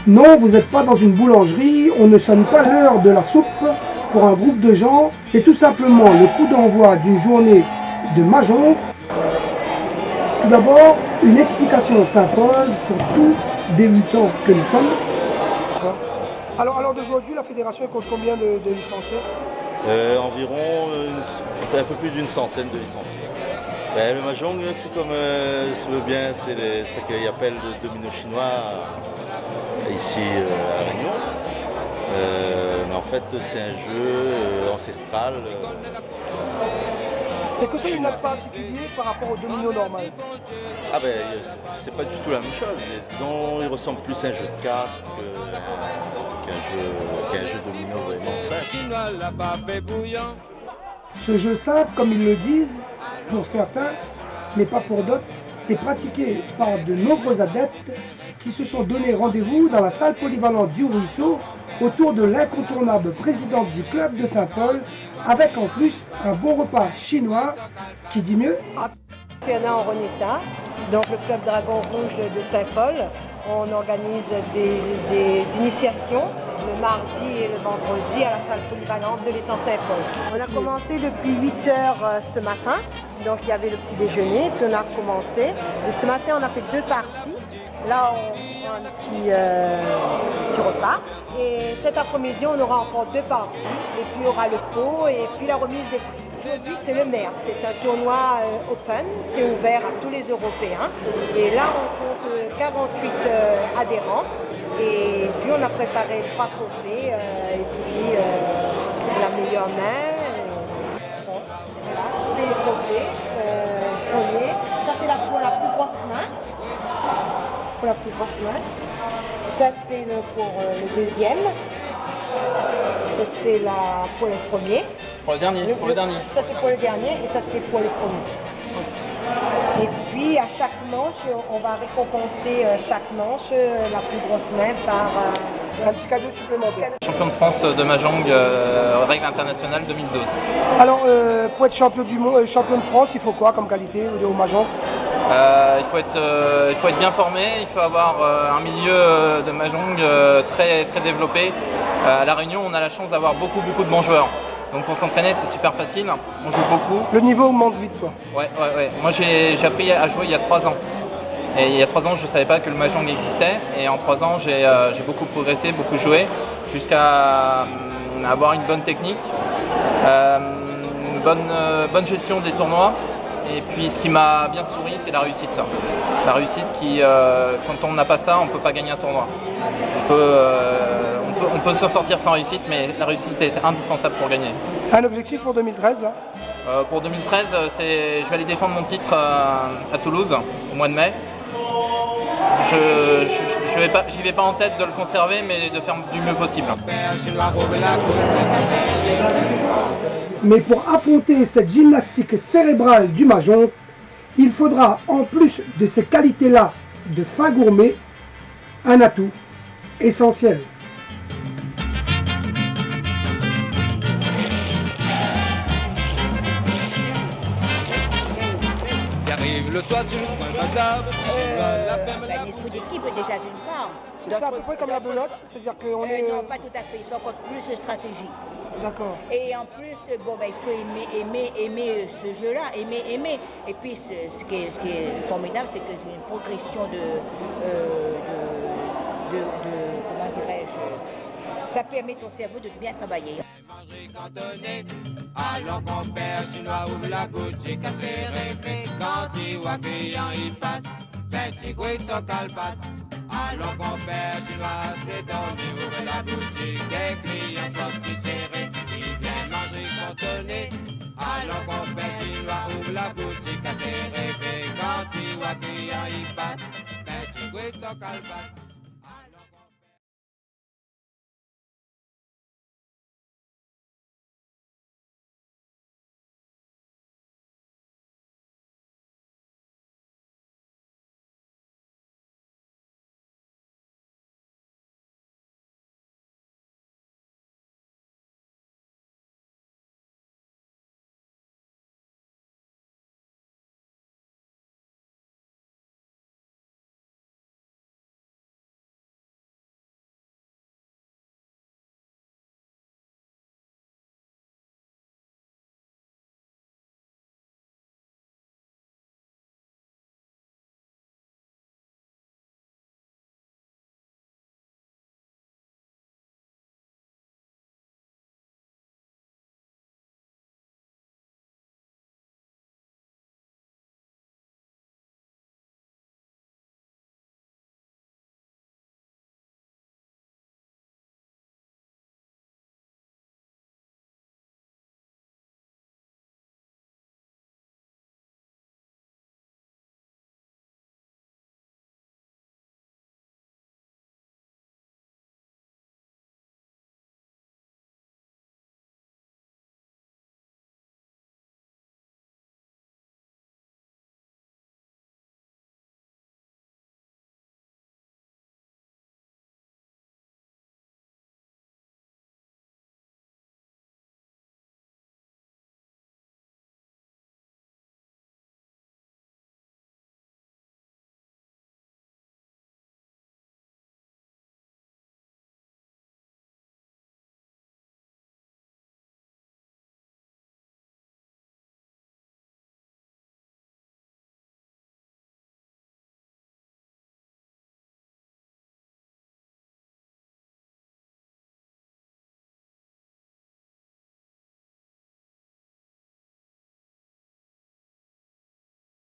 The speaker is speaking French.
Non, vous n'êtes pas dans une boulangerie, on ne sonne pas l'heure de la soupe pour un groupe de gens, c'est tout simplement le coup d'envoi d'une journée de mahjong. Tout d'abord, une explication s'impose pour tout débutant que nous sommes. Alors d'aujourd'hui, la fédération compte combien de licenciés? Environ un peu plus d'une centaine de licenciés. Le mahjong, c'est comme se veut bien, c'est ce qu'ils appellent le domino chinois ici à La Réunion. Mais en fait, c'est un jeu ancestral. Est-ce que c'est une note particulière par rapport au domino normal? Ah ben, c'est pas du tout la même chose. Disons, il ressemble plus à un jeu de cartes qu'un jeu domino vraiment simple. Ce jeu simple, comme ils le disent, pour certains, mais pas pour d'autres, est pratiqué par de nombreux adeptes qui se sont donné rendez-vous dans la salle polyvalente du Ruisseau autour de l'incontournable présidente du club de Saint-Paul, avec en plus un bon repas chinois, qui dit mieux. En Renetta, donc le club Dragon Rouge de Saint-Paul, on organise des initiations le mardi et le vendredi à la salle polyvalente de l'étang Saint-Paul. On a commencé depuis 8 h ce matin, donc il y avait le petit déjeuner, puis on a commencé. Et ce matin on a fait 2 parties, là on prend un petit repas. Et cet après-midi on aura encore 2 parties, et puis il y aura le pot et puis la remise des prix. Aujourd'hui, c'est le maire. C'est un tournoi open, c'est ouvert à tous les Européens. Et là, on compte 48 adhérents. Et puis, on a préparé 3 trophées. Et puis, la meilleure main. Voilà, c'est les trophées. Premier. Ça, c'est pour la plus grosse main. Pour la plus grosse main. Ça, c'est pour le deuxième. Ça, c'est pour le premier. Pour le dernier, Ça c'est pour le dernier et ça c'est pour le premier. Et puis à chaque manche, on va récompenser chaque manche, la plus grosse main par un petit cadeau supplémentaire. Champion de France de mahjong, règle internationale 2012. Alors pour être champion de France, il faut quoi comme qualité au mahjong? Il faut être bien formé, il faut avoir un milieu de mahjong très développppé. À La Réunion, on a la chance d'avoir beaucoup de bons joueurs. Donc pour s'entraîner, c'est super facile, on joue beaucoup. Le niveau augmente vite quoi. Ouais. Moi j'ai appris à jouer il y a 3 ans. Et il y a 3 ans, je ne savais pas que le mahjong existait. Et en 3 ans, j'ai beaucoup progressé, beaucoup joué, jusqu'à avoir une bonne technique, une bonne gestion des tournois. Et puis ce qui m'a bien souri, c'est la réussite. La réussite qui, quand on n'a pas ça, on ne peut pas gagner un tournoi. On peut s'en sortir sans réussite, mais la réussite est indispensable pour gagner. Un objectif pour 2013 là? Pour 2013, je vais aller défendre mon titre à Toulouse au mois de mai. J'y vais pas en tête de le conserver, mais de faire du mieux possible. Mais pour affronter cette gymnastique cérébrale du mahjong, il faudra, en plus de ces qualités-là de fin gourmet, un atout essentiel. Le soir sur le point bazar. Il faut d'équipe déjà d'une part. C'est à peu près comme la belote, c'est-à-dire qu'on est... Non, pas tout à fait, c'est encore plus stratégique. D'accord. Et en plus, il faut aimer ce jeu-là, aimer. Et puis, ce qui est formidable, c'est que c'est une progression comment dirais-je, ça permet ton cerveau de bien travailler. Alors compère chinois ouvre la bouche, j'ai qu'à se rêver. Quand il voit client il passe, petit gouet au calpasse. Alors compère chinois c'est dormi, ouvre la bouche, des clients sortis serrés. Il vient manger cantonné. Alors compère chinois ouvre la bouche, j'ai qu'à se rêver. Quand il voit client il passe, petit gouet au calpasse.